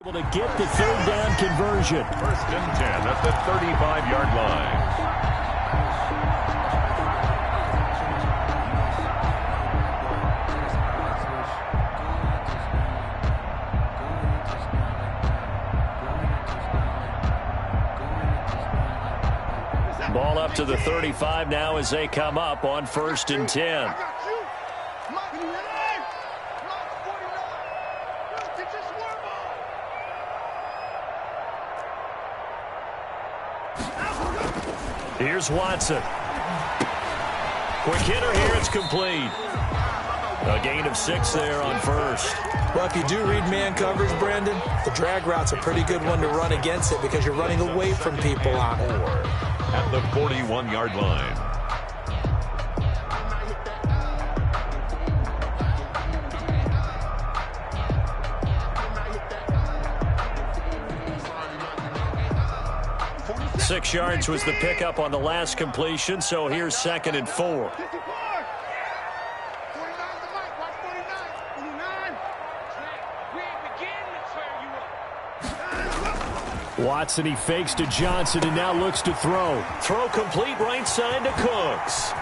Able to get the third down conversion. First and 10 at the 35-yard line. Ball up to the 35 now as they come up on first and 10. Here's Watson. Quick hitter here. It's complete. A gain of 6 there on first. Well, if you do read man coverage, Brandon, the drag route's a pretty good one to run against it because you're running away from people on it. At the 41-yard line. Six yards was the pickup on the last completion, so here's second and 4. Watson, he fakes to Johnson and now looks to throw. Throw complete right side to Cooks.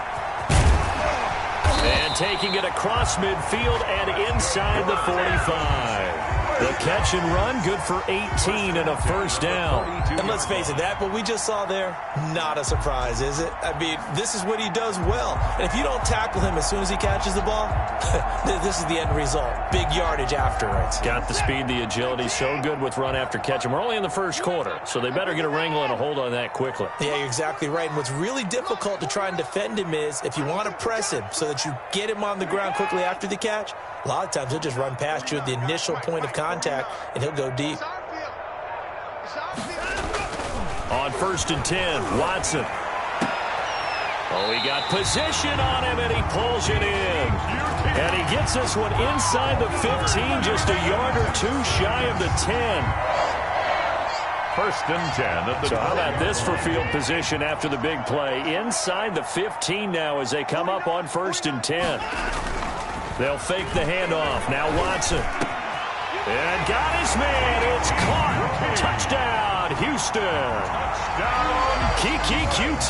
And taking it across midfield and inside the 45. The catch and run, good for 18 and a first down. And let's face it, that what we just saw there, not a surprise, is it? I mean, this is what he does well. And if you don't tackle him as soon as he catches the ball, this is the end result. Big yardage afterwards. Got the speed, the agility, so good with run after catch. And we're only in the first quarter, so they better get a wrangle and a hold on that quickly. Yeah, you're exactly right. And what's really difficult to try and defend him is if you want to press him so that you get him on the ground quickly after the catch, a lot of times he'll just run past you at the initial point of contact, and he'll go deep. On first and 10, Watson. Oh, he got position on him, and he pulls it in. And he gets this one inside the 15, just a yard or two shy of the 10. First and 10 at the So how about this for field position after the big play? Inside the 15 now as they come up on first and 10. They'll fake the handoff. Now Watson. And got his man. It's caught. Touchdown, Houston. Kiki QT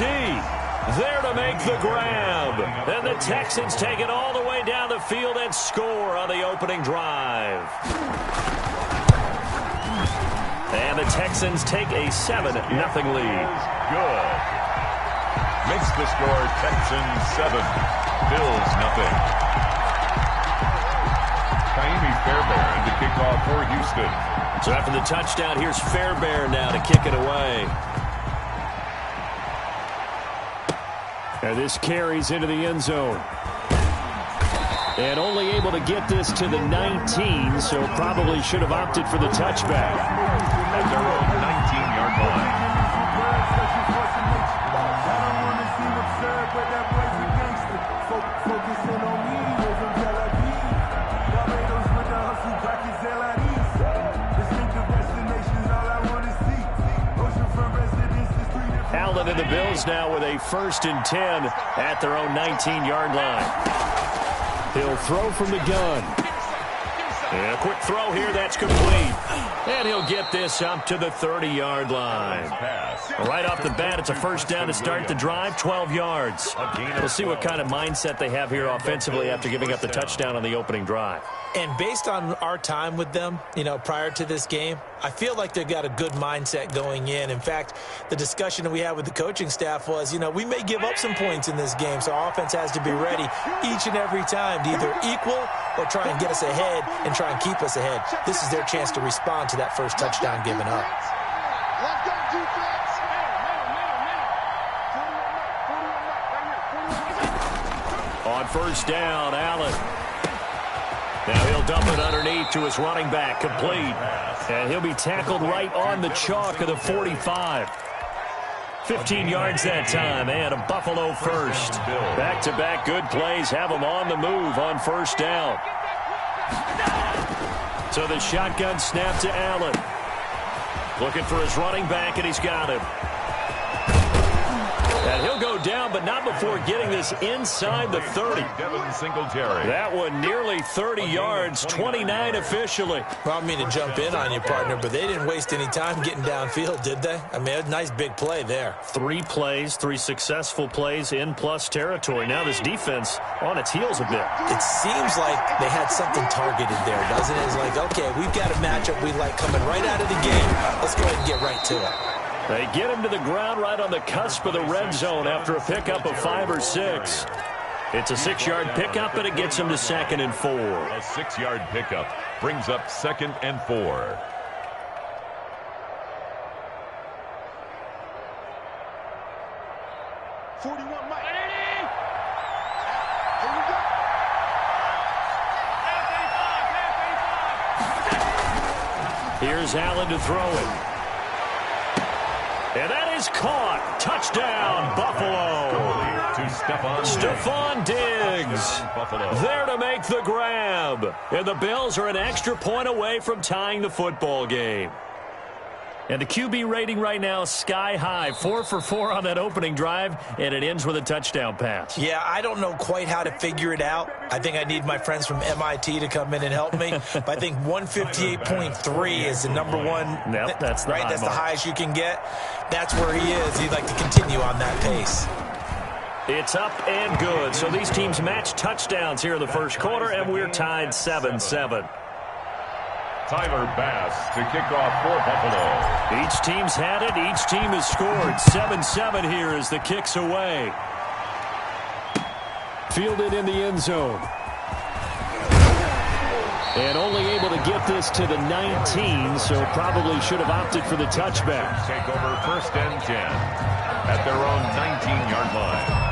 there to make the grab. And the Texans take it all the way down the field and score on the opening drive. And the Texans take a 7-0 lead. Good. Makes the score Texans 7, Bills nothing. Kaimi Fairbairn to kick off for Houston. So after the touchdown, here's Fairbairn now to kick it away. And this carries into the end zone. And only able to get this to the 19, so probably should have opted for the touchback. At their own 19-yard line. Allen and the Bills now with a first and 10 at their own 19-yard line. He'll throw from the gun. And a quick throw here, that's complete. And he'll get this up to the 30-yard line. Right off the bat, it's a first down to start the drive, 12 yards. We'll see what kind of mindset they have here offensively after giving up the touchdown on the opening drive. And based on our time with them, prior to this game, I feel like they've got a good mindset going in. In fact, the discussion that we had with the coaching staff was, we may give up some points in this game, so our offense has to be ready each and every time to either equal or try and get us ahead and try and keep us ahead. This is their chance to respond to that first touchdown given up. On first down, Allen. Now he'll dump it underneath to his running back, complete. And he'll be tackled right on the chalk of the 45. 15 yards that time, and a Buffalo first. Back-to-back good plays have them on the move on first down. So the shotgun snap to Allen. Looking for his running back, and he's got him. And he'll go down, but not before getting this inside the 30. Devin Singletary. That one nearly 30 yards, 29 officially. Well, I mean to jump in on you, partner, but they didn't waste any time getting downfield, did they? I mean, a nice big play there. 3 plays, 3 successful plays in plus territory. Now this defense on its heels a bit. It seems like they had something targeted there, doesn't it? It's like, okay, we've got a matchup we like coming right out of the game. Let's go ahead and get right to it. They get him to the ground right on the cusp of the red zone after a pickup of 5 or 6. It's a 6-yard pickup, and it gets him to 2nd and 4. A 6-yard pickup brings up 2nd and 4. Here's Allen to throw it. And that is caught. Touchdown, Buffalo. To Stephon Diggs. There to make the grab. And the Bills are an extra point away from tying the football game. And the QB rating right now, sky high. 4 for 4 on that opening drive, and it ends with a touchdown pass. Yeah, I don't know quite how to figure it out. I think I need my friends from MIT to come in and help me. But I think 158.3 is the number one. Yep, that's the right. high That's mark. the highest you can get. That's where he is. He'd like to continue on that pace. It's up and good. So these teams match touchdowns here in the first quarter, and we're tied 7-7. Tyler Bass to kick off for Buffalo. Each team's had it. Each team has scored. 7-7 here as the kick's away. Fielded in the end zone. And only able to get this to the 19, so probably should have opted for the touchback. Take over 1st and 10 at their own 19-yard line.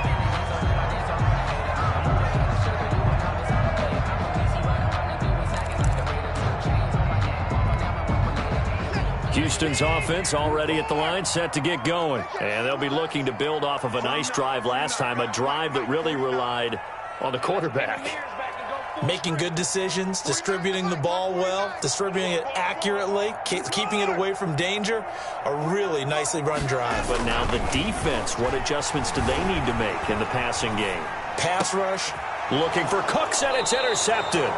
Houston's offense already at the line, set to get going. And they'll be looking to build off of a nice drive last time, a drive that really relied on the quarterback. Making good decisions, distributing the ball well, distributing it accurately, keeping it away from danger. A really nicely run drive. But now the defense, what adjustments do they need to make in the passing game? Pass rush. Looking for Cooks, and it's intercepted.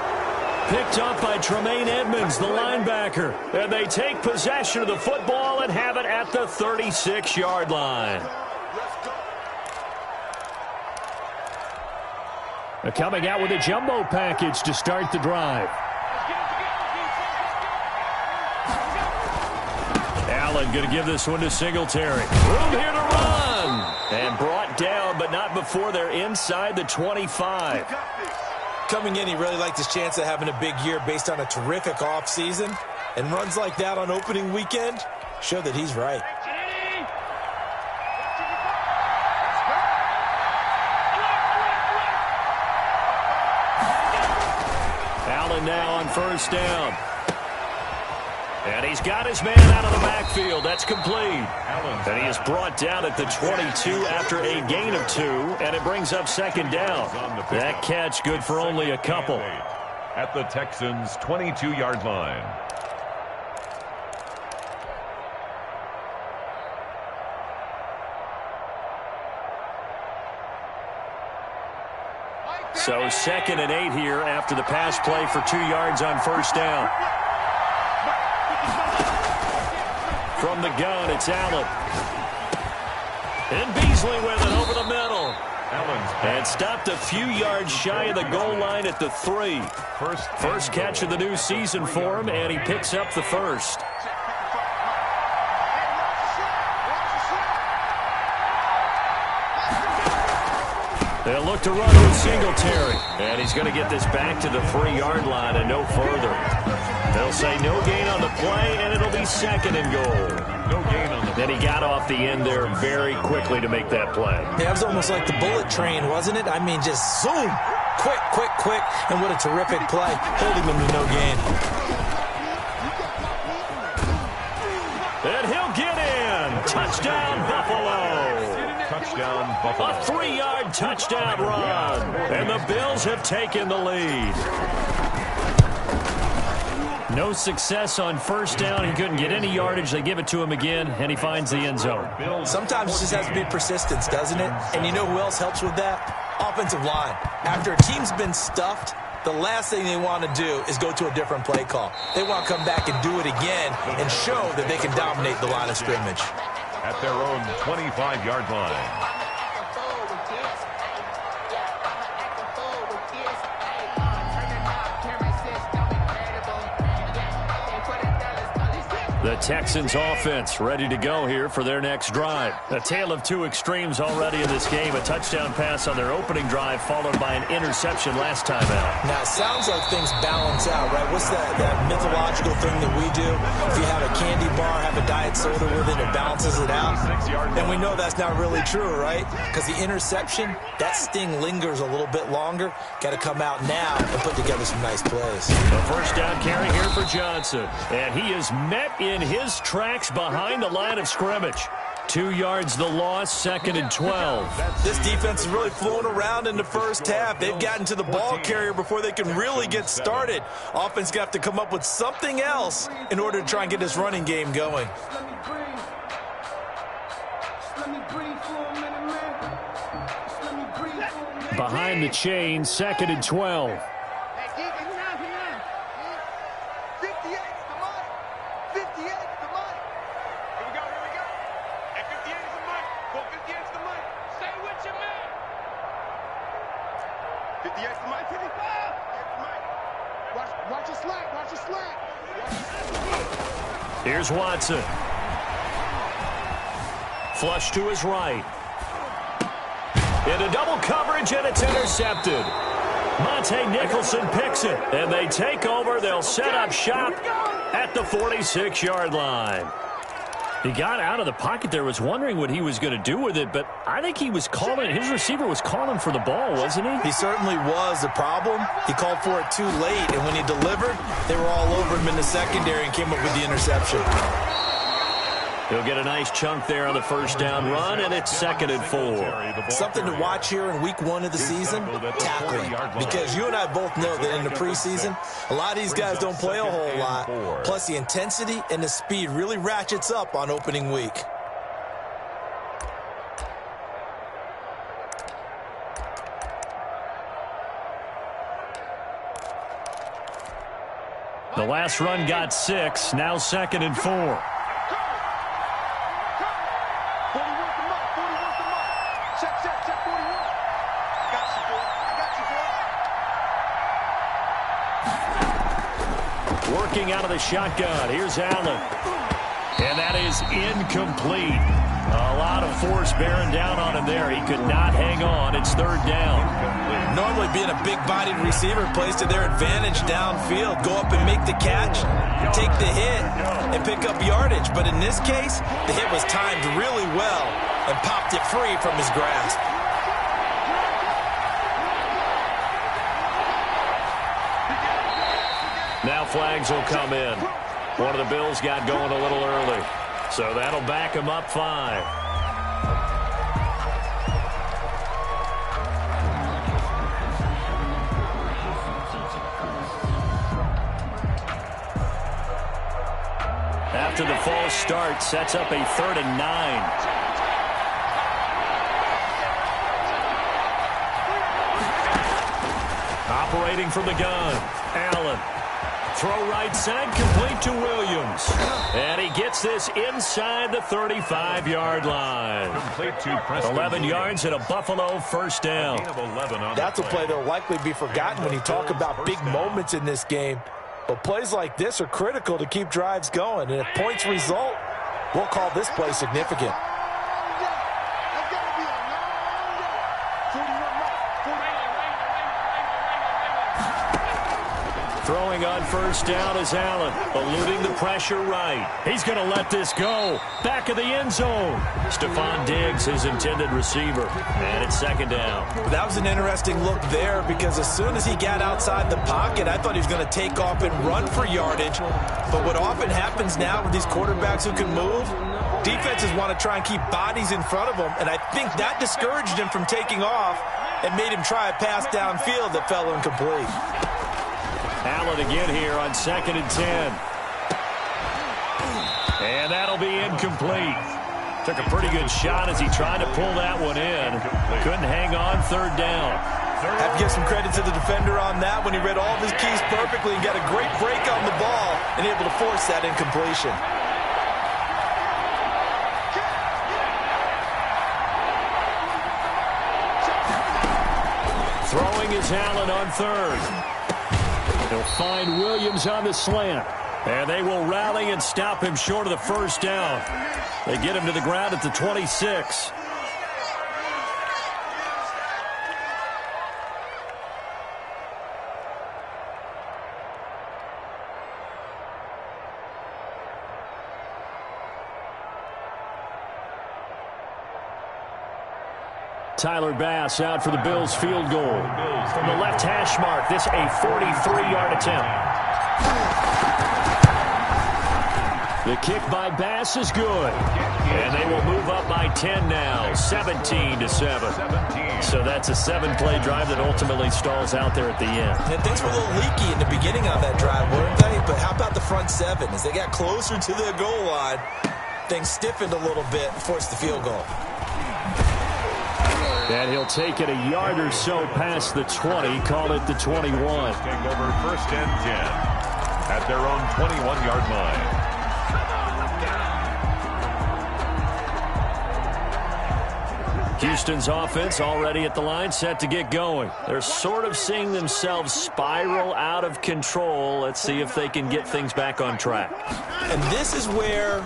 Picked up by Tremaine Edmonds, the linebacker. And they take possession of the football and have it at the 36-yard line. They're coming out with a jumbo package to start the drive. Allen going to give this one to Singletary. Room here to run. And brought down, but not before they're inside the 25. Coming in, he really liked his chance of having a big year based on a terrific offseason. And runs like that on opening weekend show that he's right. Allen now on 1st down. And he's got his man out of the backfield. That's complete. And he is brought down at the 22 after a gain of 2, and it brings up 2nd down. That catch good for only a couple. At the Texans' 22-yard line. So 2nd and 8 here after the pass play for 2 yards on 1st down. From the gun, it's Allen. And Beasley with it over the middle. And stopped a few yards shy of the goal line at the 3. First catch of the new season for him, and he picks up the first. They'll look to run with Singletary. And he's going to get this back to the 3-yard line and no further. They'll say no gain on the play, and it'll be 2nd and goal. No gain on the play. Then he got off the end there very quickly to make that play. Yeah, it was almost like the bullet train, wasn't it? I mean, just zoom. Quick, quick, quick. And what a terrific play, holding them to no gain. And he'll get in. Touchdown, Buffalo. Touchdown, Buffalo. A 3-yard touchdown run. And the Bills have taken the lead. No success on first down. He couldn't get any yardage. They give it to him again, and he finds the end zone. Sometimes it just has to be persistence, doesn't it? And you know who else helps with that? Offensive line. After a team's been stuffed, the last thing they want to do is go to a different play call. They want to come back and do it again and show that they can dominate the line of scrimmage. At their own 25-yard line. The Texans offense ready to go here for their next drive. A tale of two extremes already in this game. A touchdown pass on their opening drive followed by an interception last time out. Now, it sounds like things balance out, right? What's that mythological thing that we do? If you have a candy bar, have a diet soda with it, it balances it out. And we know that's not really true, right? Because the interception, that sting lingers a little bit longer. Got to come out now and put together some nice plays. The first down carry here for Johnson. And he is met in his tracks behind the line of scrimmage. 2 yards the loss, 2nd and 12. This defense is really flowing around in the first half. They've gotten to the ball carrier before they can really get started. Offense got to come up with something else in order to try and get this running game going. Behind the chain, 2nd and 12. Here's Watson. Flush to his right. Into double coverage, and it's intercepted. Monte Nicholson picks it, and they take over. They'll set up shop at the 46-yard line. He got out of the pocket there, was wondering what he was going to do with it, but I think he was calling, his receiver was calling for the ball, wasn't he? He certainly was. The problem, he called for it too late, and when he delivered, they were all over him in the secondary and came up with the interception. He'll get a nice chunk there on the first down run, and it's 2nd and 4. Something to watch here in week 1 of the season, tackling. Because you and I both know that in the preseason, a lot of these guys don't play a whole lot. Plus, the intensity and the speed really ratchets up on opening week. The last run got 6, now 2nd and 4. Working out of the shotgun. Here's Allen. And that is incomplete. A lot of force bearing down on him there. He could not hang on. It's 3rd down. Normally being a big-bodied receiver plays to their advantage downfield. Go up and make the catch, take the hit, and pick up yardage. But in this case, the hit was timed really well and popped it free from his grasp. Now flags will come in. One of the Bills got going a little early, so that'll back him up 5. After the false start, sets up a 3rd and 9. Operating from the gun, Allen. Throw right side, complete to Williams. And he gets this inside the 35-yard line. 11 yards and a Buffalo first down. That's a play that will likely be forgotten when you talk about big moments in this game. But plays like this are critical to keep drives going. And if points result, we'll call this play significant. Throwing on first down is Allen, eluding the pressure right. He's going to let this go. Back of the end zone. Stephon Diggs, his intended receiver. And it's 2nd down. That was an interesting look there because as soon as he got outside the pocket, I thought he was going to take off and run for yardage. But what often happens now with these quarterbacks who can move, defenses want to try and keep bodies in front of them. And I think that discouraged him from taking off and made him try a pass downfield that fell incomplete. Allen again here on 2nd and 10. And that'll be incomplete. Took a pretty good shot as he tried to pull that one in. Couldn't hang on 3rd down. Have to give some credit to the defender on that when he read all of his keys perfectly and got a great break on the ball and able to force that incompletion. Throwing is Allen on 3rd. He'll find Williams on the slant. And they will rally and stop him short of the 1st down. They get him to the ground at the 26. Tyler Bass out for the Bills field goal. From the left hash mark, this a 43-yard attempt. The kick by Bass is good. And they will move up by 10 now, 17-7. So that's a 7-play drive that ultimately stalls out there at the end. And things were a little leaky in the beginning on that drive, weren't they? But how about the front 7? As they got closer to the goal line, things stiffened a little bit and forced the field goal. And he'll take it a yard or so past the 20, call it the 21. Take over 1st and 10 at their own 21-yard line. Houston's offense already at the line, set to get going. They're sort of seeing themselves spiral out of control. Let's see if they can get things back on track. And this is where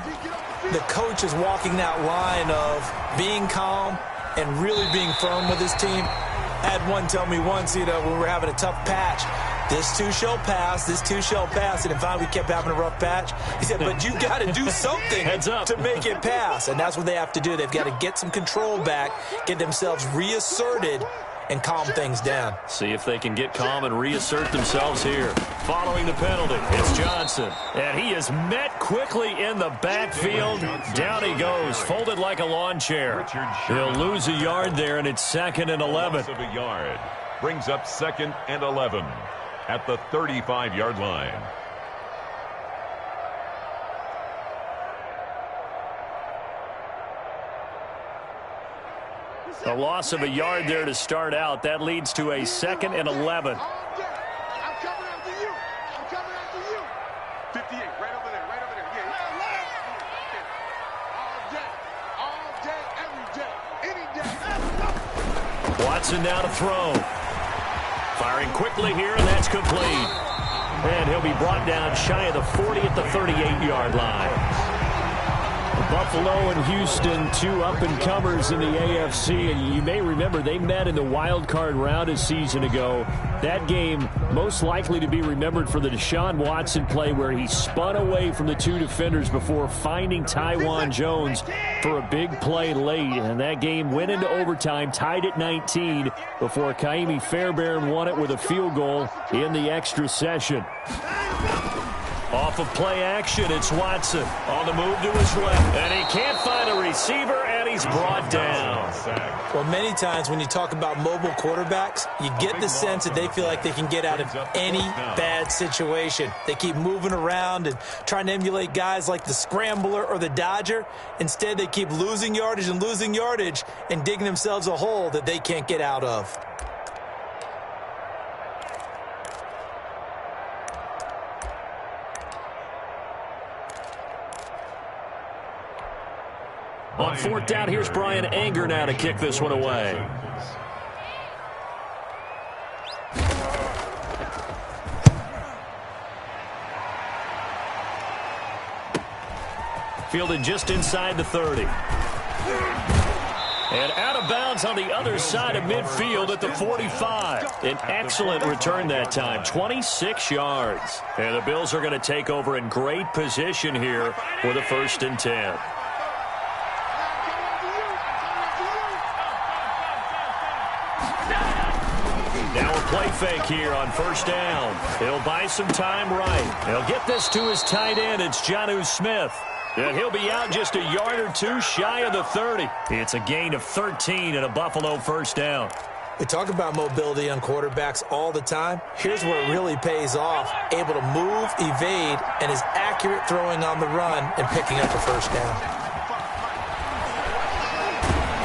the coach is walking that line of being calm and really being firm with his team. I had one tell me once, when we were having a tough patch, this too shall pass, this too shall pass. And finally we kept having a rough patch. He said, but you got to do something to make it pass. And that's what they have to do. They've got to get some control back, get themselves reasserted, and calm things down. See if they can get calm and reassert themselves here. Following the penalty, it's Johnson. And he is met quickly in the backfield. Down he goes, folded like a lawn chair. He'll lose a yard there, and it's 2nd and 11. Of a yard brings up 2nd and 11 at the 35-yard line. A loss of a yard there to start out. That leads to a 2nd and 11. I'm coming after you. I'm coming after you. 58, right over there, right over there. Yeah. All day, every day, any day. Watson now to throw. Firing quickly here, and that's complete. And he'll be brought down shy of the 40 at the 38-yard line. Buffalo and Houston, two up-and-comers in the AFC, and you may remember they met in the wild card round a season ago. That game most likely to be remembered for the Deshaun Watson play where he spun away from the two defenders before finding Taiwan Jones for a big play late. And that game went into overtime, tied at 19, before Kaimi Fairbairn won it with a field goal in the extra session. Off of play action, it's Watson on the move to his left. And he can't find a receiver, and he's brought down. Well, many times when you talk about mobile quarterbacks, you get the sense that they feel like they can get out of any bad situation. They keep moving around and trying to emulate guys like the Scrambler or the Dodger. Instead, they keep losing yardage and digging themselves a hole that they can't get out of. On 4th down, here's Brian Anger now to kick this one away. Fielded just inside the 30. And out of bounds on the other side of midfield at the 45. An excellent return that time, 26 yards. And the Bills are going to take over in great position here for the 1st and 10. Now a play fake here on 1st down. He'll buy some time right. He'll get this to his tight end. It's Jonnu Smith. And he'll be out just a yard or two shy of the 30. It's a gain of 13 and a Buffalo 1st down. We talk about mobility on quarterbacks all the time. Here's where it really pays off. Able to move, evade, and is accurate throwing on the run and picking up a first down.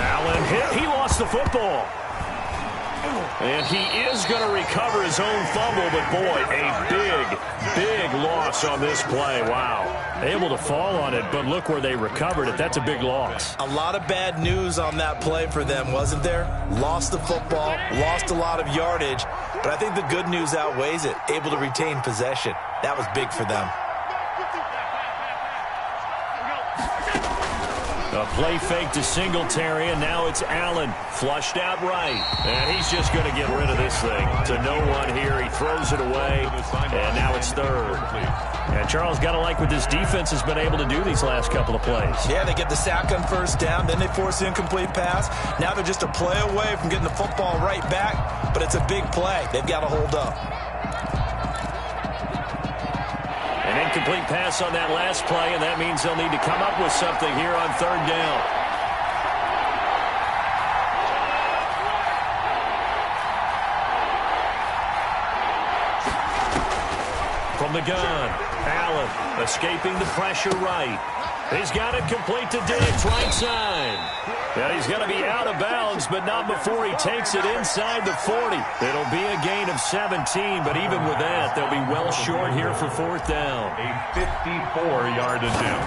Allen hit. He lost the football. And he is going to recover his own fumble, but boy, a big, big loss on this play. Wow. Able to fall on it, but look where they recovered it. That's a big loss. A lot of bad news on that play for them, wasn't there? Lost the football, lost a lot of yardage, but I think the good news outweighs it. Able to retain possession. That was big for them. A play fake to Singletary, and now it's Allen. Flushed out right. And he's just going to get rid of this thing. To no one here. He throws it away, and now it's third. And Charles, got to like what this defense has been able to do these last couple of plays. Yeah, they get the sack on first down, then they force the incomplete pass. Now they're just a play away from getting the football right back, but it's a big play. They've got to hold up. An incomplete pass on that last play, and that means they'll need to come up with something here on third down. From the gun, Allen escaping the pressure right. He's got it complete to Diggs, right side. Yeah, he's going to be out of bounds, but not before he takes it inside the 40. It'll be a gain of 17, but even with that, they'll be well short here for fourth down. A 54-yard attempt.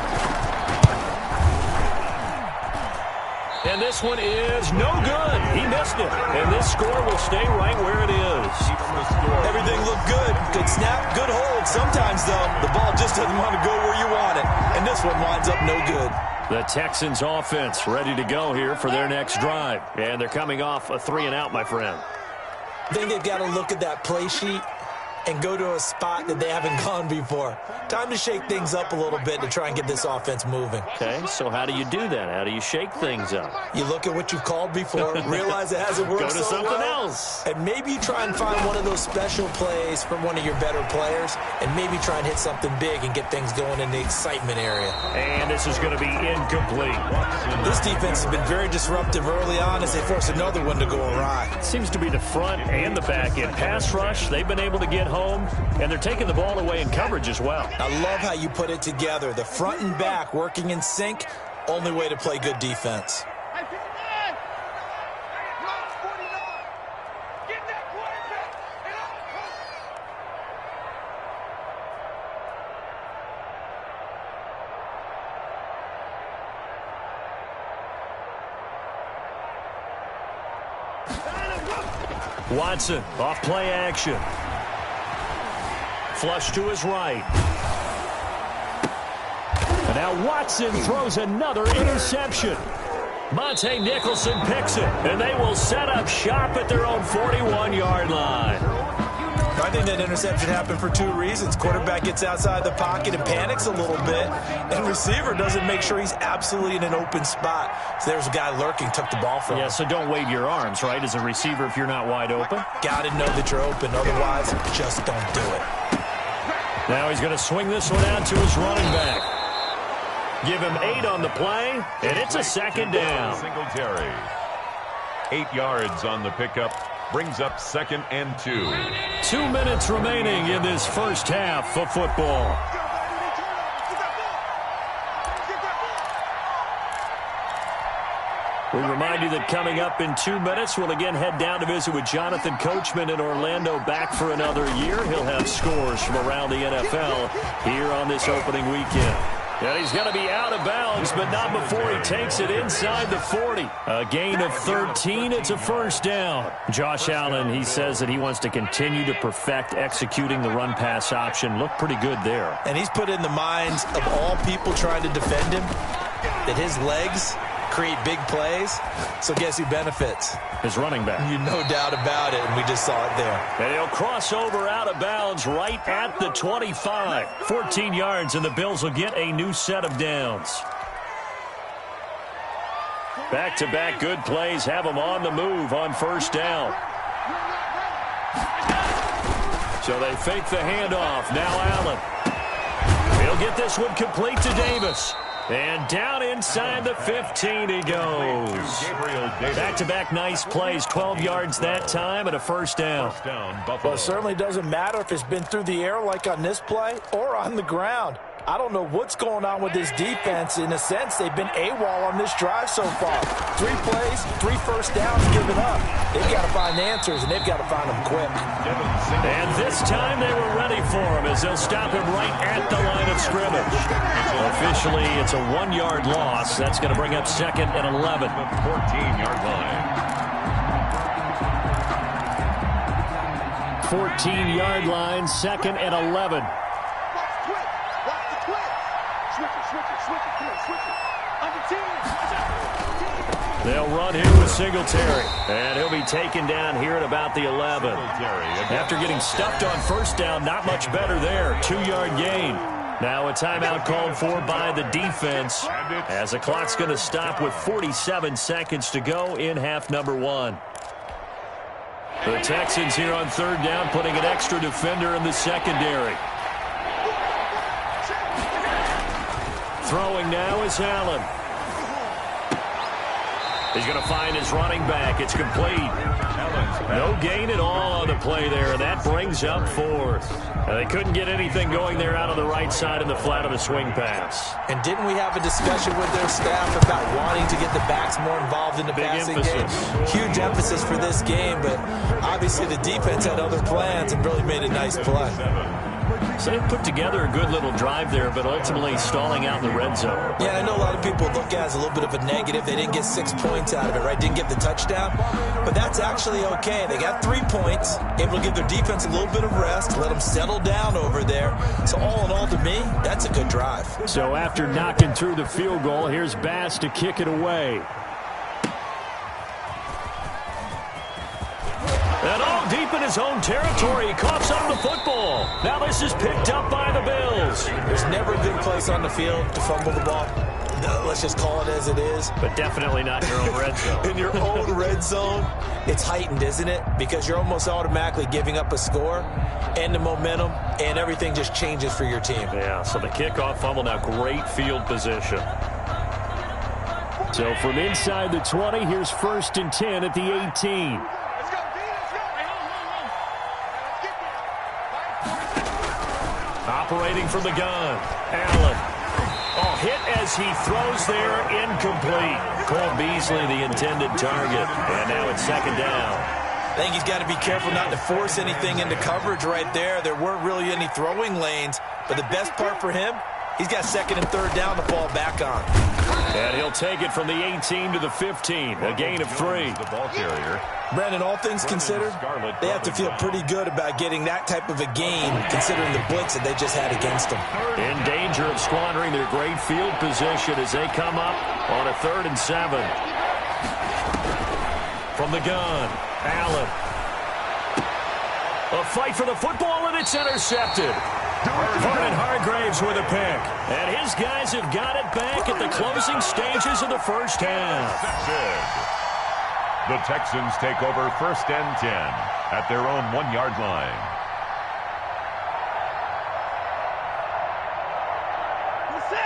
And this one is no good. He missed it. And this score will stay right where it is. Everything looked good. Good snap, good hold. Sometimes, though, the ball just doesn't want to go where you want it. And this one winds up no good. The Texans offense ready to go here for their next drive. And they're coming off a 3-and-out, my friend. I think they've got to look at that play sheet and go to a spot that they haven't gone before. Time to shake things up a little bit to try and get this offense moving. Okay, so how do you do that? How do you shake things up? You look at what you've called before, realize it hasn't worked Go to so something well, else. and maybe you try and find one of those special plays from one of your better players, and maybe try and hit something big and get things going in the excitement area. And this is going to be incomplete. This defense has been very disruptive early on as they force another one to go awry. Seems to be the front and the back end. Pass rush, they've been able to get home, and they're taking the ball away in coverage as well. I love how you put it together. The front and back working in sync, only way to play good defense. Watson off play action. Flush to his right. And now Watson throws another interception. Monte Nicholson picks it, and they will set up shop at their own 41-yard line. I think that interception happened for two reasons. Quarterback gets outside the pocket and panics a little bit, and receiver doesn't make sure he's absolutely in an open spot. So there's a guy lurking, took the ball from him. Yeah, so don't wave your arms, right, as a receiver if you're not wide open. Got to know that you're open. Otherwise, just don't do it. Now he's going to swing this one out to his running back. Give him 8 on the play, and it's a second down. Singletary. 8 yards on the pickup. Brings up 2nd and 2. 2 minutes remaining in this first half of football. We remind you that coming up in 2 minutes, we'll again head down to visit with Jonathan Coachman in Orlando, back for another year. He'll have scores from around the NFL here on this opening weekend. And he's going to be out of bounds, but not before he takes it inside the 40. A gain of 13. It's a first down. Josh Allen, he says that he wants to continue to perfect executing the run-pass option. Looked pretty good there. And he's put in the minds of all people trying to defend him that his legs create big plays. So guess who benefits? His running back. You no doubt about it, and we just saw it there. And he'll cross over out of bounds right at the 25. 14 yards, and the Bills will get a new set of downs. Back-to-back good plays have them on the move on first down. So they fake the handoff. Now Allen. He'll get this one complete to Davis. And down inside the 15 he goes. Back-to-back nice plays, 12 yards that time and a first down. Well, it certainly doesn't matter if it's been through the air like on this play or on the ground. I don't know what's going on with this defense. In a sense, they've been AWOL on this drive so far. 3 plays, 3 first downs given up. They've got to find answers, and they've got to find them quick. And this time they were ready for him as they'll stop him right at the line of scrimmage. Officially, it's a 1-yard loss. That's going to bring up 2nd and 11. 14-yard line. 14-yard line, 2nd and 11. They'll run here with Singletary. And he'll be taken down here at about the 11. After getting stuffed on first down, not much better there. 2-yard gain. Now a timeout called for by the defense as the clock's going to stop with 47 seconds to go in half number 1. The Texans here on 3rd down, putting an extra defender in the secondary. Throwing now is Allen. He's going to find his running back. It's complete. No gain at all on the play there, and that brings up 4th. They couldn't get anything going there out on the right side in the flat of the swing pass. And didn't we have a discussion with their staff about wanting to get the backs more involved in the passing game? Huge emphasis for this game, but obviously the defense had other plans and really made a nice play. So they put together a good little drive there, but ultimately stalling out in the red zone. Yeah, I know a lot of people look at it as a little bit of a negative. They didn't get 6 points out of it, right? Didn't get the touchdown. But that's actually okay. They got 3 points, able to give their defense a little bit of rest, let them settle down over there. So all in all, to me, that's a good drive. So after knocking through the field goal, here's Bass to kick it away. And all deep in his own territory, he coughs on the football. Now this is picked up by the Bills. There's never a good place on the field to fumble the ball. Let's just call it as it is. But definitely not in your own red zone. In your own red zone, it's heightened, isn't it? Because you're almost automatically giving up a score and the momentum, and everything just changes for your team. Yeah, so the kickoff fumble, now great field position. So from inside the 20, here's 1st and 10 at the 18. Operating from the gun, Allen. Oh, hit as he throws there, incomplete. Cole Beasley, the intended target. And now it's 2nd down. I think he's got to be careful not to force anything into coverage right there. There weren't really any throwing lanes. But the best part for him, he's got 2nd and 3rd down to fall back on. And he'll take it from the 18 to the 15, a gain of 3. The ball carrier. Brandon, all things considered, they have to feel pretty good about getting that type of a gain, considering the blitz that they just had against them. In danger of squandering their great field position as they come up on a 3rd and 7. From the gun, Allen. A fight for the football, and it's intercepted. Vernon Hargraves with a pick. And his guys have got it back at the closing stages of the first half. The Texans take over 1st and 10 at their own 1-yard line.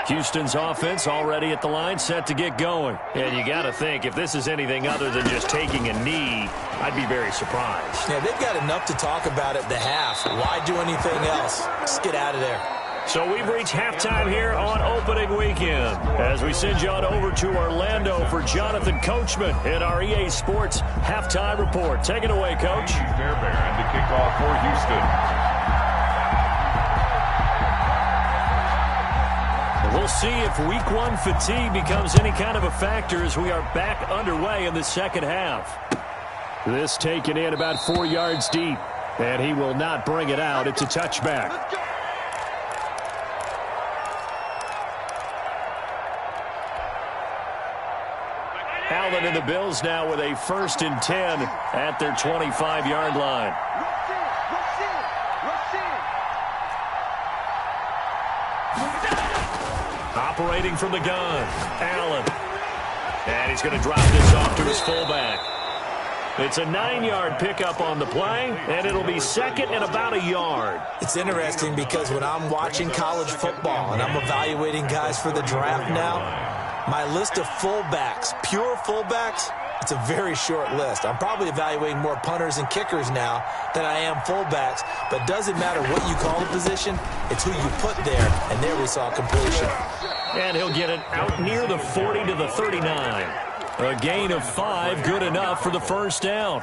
Houston's offense already at the line, set to get going. And you got to think, if this is anything other than just taking a knee, I'd be very surprised. Yeah, they've got enough to talk about at the half. Why do anything else? Just get out of there. So we've reached halftime here on opening weekend as we send you on over to Orlando for Jonathan Coachman in our EA Sports Halftime Report. Take it away, Coach. Fairbairn to kick off for Houston. We'll see if Week 1 fatigue becomes any kind of a factor as we are back underway in the second half. This taken in about 4 yards deep, and he will not bring it out. It's a touchback. Allen and the Bills now with a 1st and 10 at their 25-yard line. Operating from the gun, Allen. And he's going to drop this off to his fullback. It's a 9-yard pickup on the play, and it'll be second and about a yard. It's interesting because when I'm watching college football and I'm evaluating guys for the draft now, my list of fullbacks, pure fullbacks, it's a very short list. I'm probably evaluating more punters and kickers now than I am fullbacks, but it doesn't matter what you call the position, it's who you put there, and there we saw completion. And he'll get it out near the 40 to the 39. A gain of 5, good enough for the first down.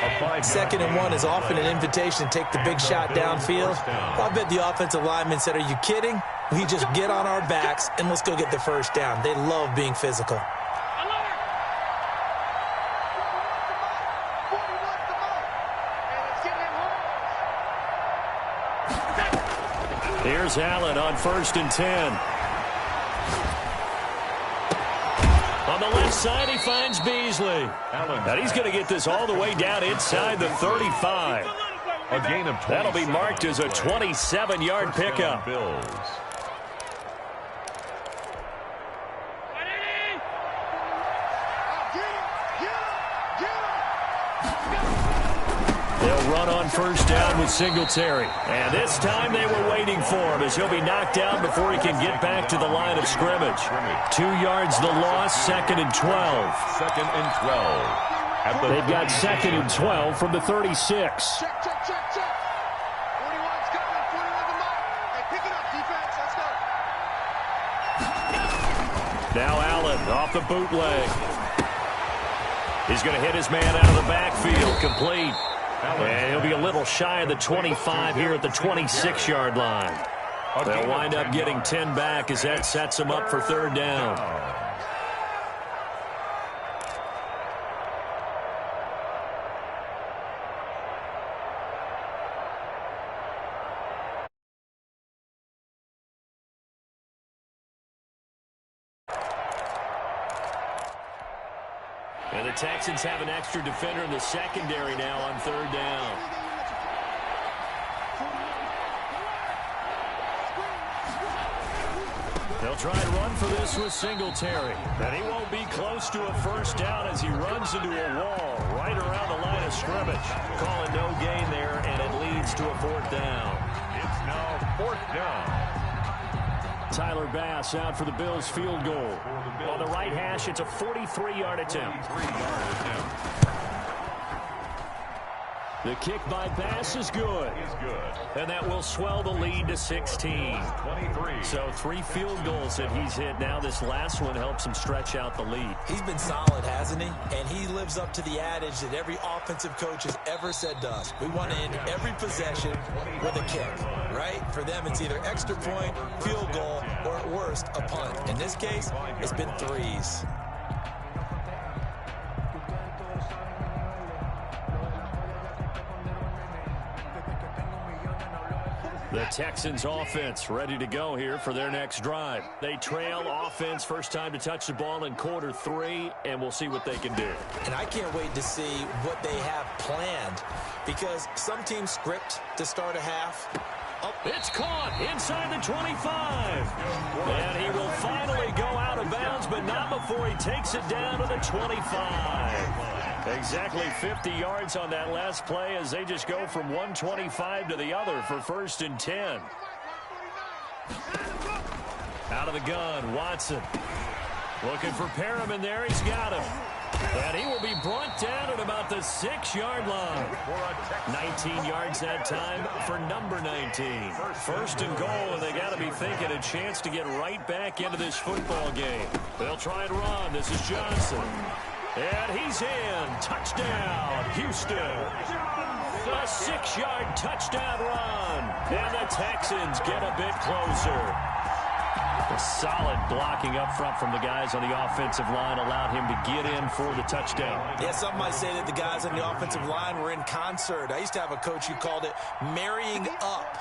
2nd and 1 is often an invitation to take the big shot downfield. I bet the offensive lineman said, are you kidding? We just get on our backs and let's go get the first down. They love being physical. Here's Allen on 1st and 10. On the left side, he finds Beasley. And he's going to get this all the way down inside the 35. A gain of 27. That'll be marked as a 27-yard pickup. Bills. They'll run on 1st down with Singletary. And this time they were waiting for him as he'll be knocked down before he can get back to the line of scrimmage. 2 yards the loss, 2nd and 12. 2nd and 12. They've got 2nd and 12 from the 36. Check. 41's coming. 41 the mark. Hey, pick it up, defense. Let's go. Now Allen off the bootleg. He's going to hit his man out of the backfield. Complete. And he'll be a little shy of the 25 here at the 26-yard line. They'll wind up getting 10 back as that sets them up for 3rd down. And the Texans have an extra defender in the secondary now on 3rd down. They'll try and run for this with Singletary. And he won't be close to a first down as he runs into a wall right around the line of scrimmage. Calling no gain there, and it leads to a 4th down. It's now 4th down. Tyler Bass out for the Bills field goal. On the right hash, it's a 43-yard attempt. The kick by Bass is good. And that will swell the lead to 16. 23. So 3 field goals that he's hit now. This last one helps him stretch out the lead. He's been solid, hasn't he? And he lives up to the adage that every offensive coach has ever said to us. We want to end every possession with a kick, right? For them, it's either extra point, field goal, or at worst, a punt. In this case, it's been 3s. The Texans offense ready to go here for their next drive. They trail offense, first time to touch the ball in quarter 3, and we'll see what they can do. And I can't wait to see what they have planned, because some teams script to start a half. Oh, it's caught inside the 25. And he will finally go out of bounds, but not before he takes it down to the 25. Exactly 50 yards on that last play as they just go from 125 to the other for 1st and 10. Out of the gun, Watson. Looking for Perriman there. He's got him. And he will be brought down at about the 6-yard line. 19 yards that time for number 19. 1st and goal, and they got to be thinking a chance to get right back into this football game. They'll try and run. This is Johnson. And he's in. Touchdown, Houston. A 6-yard touchdown run. And the Texans get a bit closer. A solid blocking up front from the guys on the offensive line allowed him to get in for the touchdown. Yeah, some might say that the guys on the offensive line were in concert. I used to have a coach who called it marrying up,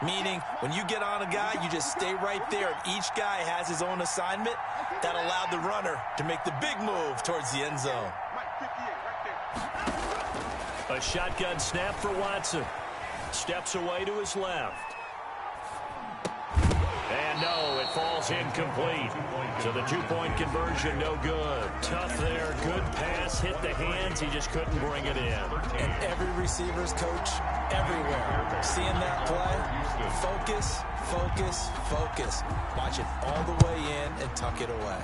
meaning when you get on a guy, you just stay right there. Each guy has his own assignment. That allowed the runner to make the big move towards the end zone. A shotgun snap for Watson. Steps away to his left. And no, it falls incomplete. So the two-point conversion, no good. Tough there. Good pass. Hit the hands. He just couldn't bring it in. And every receiver's coach everywhere. Seeing that play, focus, focus, focus. Watch it all the way in and tuck it away.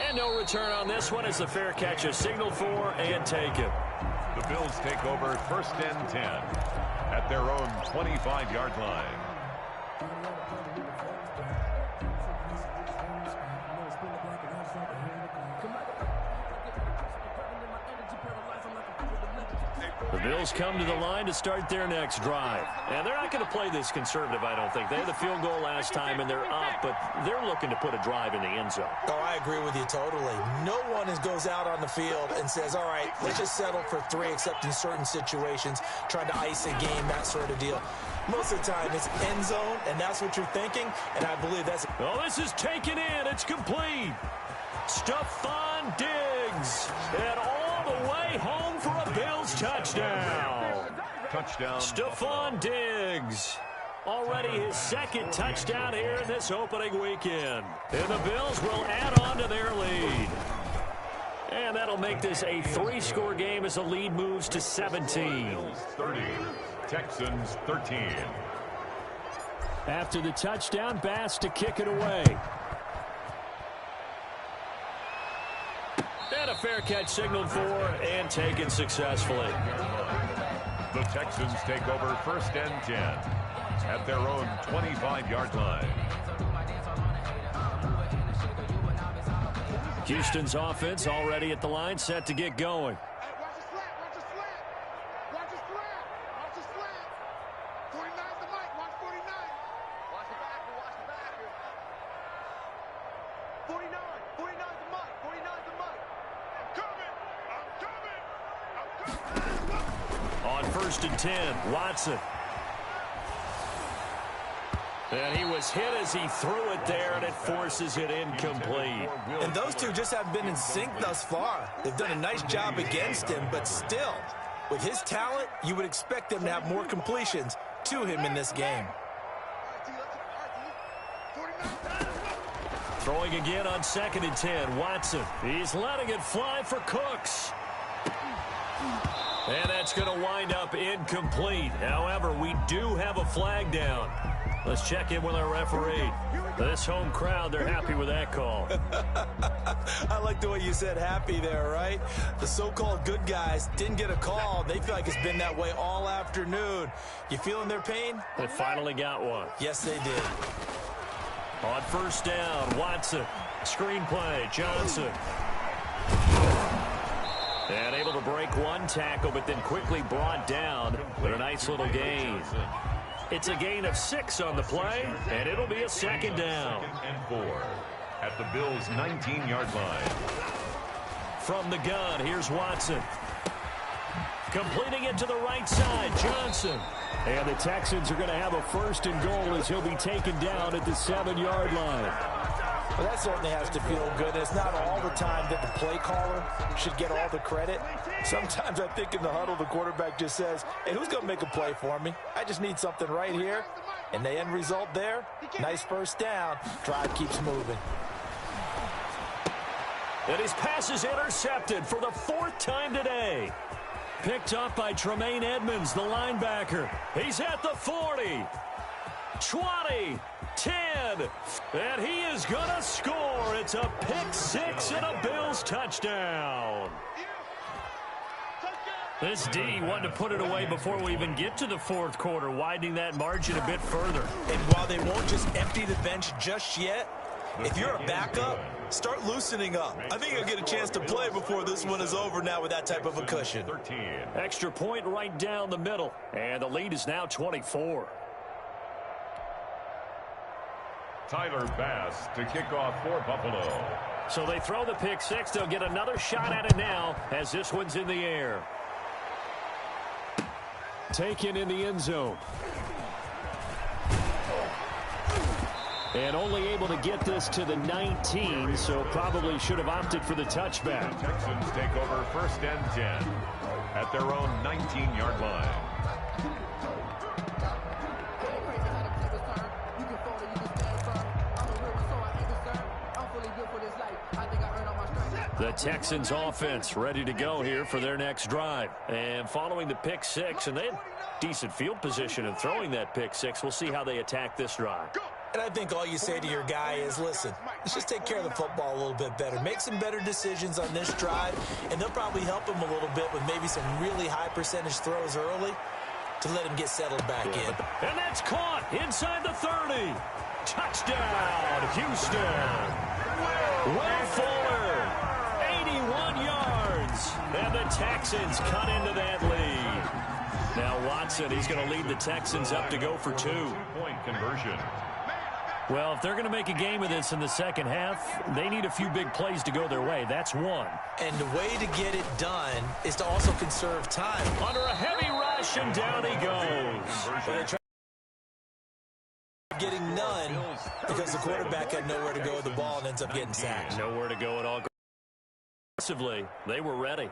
And no return on this one as the fair catch is signaled for and taken. The Bills take over 1st and 10 at their own 25-yard line. The Bills come to the line to start their next drive. And they're not going to play this conservative, I don't think. They had the field goal last time, and they're up, but they're looking to put a drive in the end zone. Oh, I agree with you totally. No one goes out on the field and says, all right, let's just settle for 3, except in certain situations, trying to ice a game, that sort of deal. Most of the time, it's end zone, and that's what you're thinking, and I believe that's... Oh, this is taken in. It's complete. Stephon Diggs. And all the way home for a Bills touchdown. Touchdown. Stephon Diggs. Already his 2nd touchdown here in this opening weekend. And the Bills will add on to their lead. And that'll make this a 3-score game as the lead moves to 17. 30. Texans 13. After the touchdown, Bass to kick it away. And a fair catch signaled for and taken successfully. The Texans take over 1st and 10 at their own 25-yard line. Houston's offense already at the line, set to get going. Hey, watch the slant, watch the slant. Watch the slant, watch the slant. 49's the mic, watch 49. Watch the backer, watch the backer. 49's the mic, 49's the mic. I'm coming, I'm coming. On 1st and 10, Watson. And he was hit as he threw it there, and it forces it incomplete. And those two just haven't been in sync thus far. They've done a nice job against him, but still, with his talent, you would expect them to have more completions to him in this game. Throwing again on 2nd and 10, Watson. He's letting it fly for Cooks. And that's going to wind up incomplete. However, we do have a flag down. Let's check in with our referee. This home crowd, they're happy with that call. I like the way you said happy there, right? The so-called good guys didn't get a call. They feel like it's been that way all afternoon. You feeling their pain? They finally got one. Yes, they did. On 1st down, Watson. Screenplay, Johnson. And able to break one tackle, but then quickly brought down with a nice little gain. It's a gain of 6 on the play, and it'll be a 2nd down. 2nd and 4 at the Bills' 19-yard line. From the gun, here's Watson. Completing it to the right side, Johnson. And the Texans are going to have a 1st and goal as he'll be taken down at the 7-yard line. Well, that certainly has to feel good. It's not all the time that the play caller should get all the credit. Sometimes I think in the huddle, the quarterback just says, hey, who's going to make a play for me? I just need something right here. And the end result there, nice 1st down. Drive keeps moving. And his pass is intercepted for the 4th time today. Picked up by Tremaine Edmonds, the linebacker. He's at the 40, 20, 10, and he is going to score. It's a pick 6 and a Bills touchdown. This D wanted to put it away before we even get to the 4th quarter, widening that margin a bit further. And while they won't just empty the bench just yet, if you're a backup, start loosening up. I think you'll get a chance to play before this one is over now with that type of a cushion. 13. Extra point right down the middle, and the lead is now 24. Tyler Bass to kick off for Buffalo. So they throw the pick 6. They'll get another shot at it now as this one's in the air. Taken in the end zone. And only able to get this to the 19, so probably should have opted for the touchback. The Texans take over 1st and 10 at their own 19-yard line. The Texans offense ready to go here for their next drive. And following the pick six, and they had decent field position in throwing that pick six. We'll see how they attack this drive. And I think all you say to your guy is, listen, let's just take care of the football a little bit better. Make some better decisions on this drive, and they'll probably help him a little bit with maybe some really high percentage throws early to let him get settled back in. And that's caught inside the 30. Touchdown, Houston. Will Fuller, 81 yards. And the Texans cut into that lead. Now Watson, he's going to lead the Texans up to go for 2. Two-point conversion. Well, if they're going to make a game of this in the second half, they need a few big plays to go their way. That's one. And the way to get it done is to also conserve time. Under a heavy rush, and down he goes. Getting none because the quarterback had nowhere to go with the ball and ends up getting sacked. Nowhere to go at all. Aggressively, they were ready.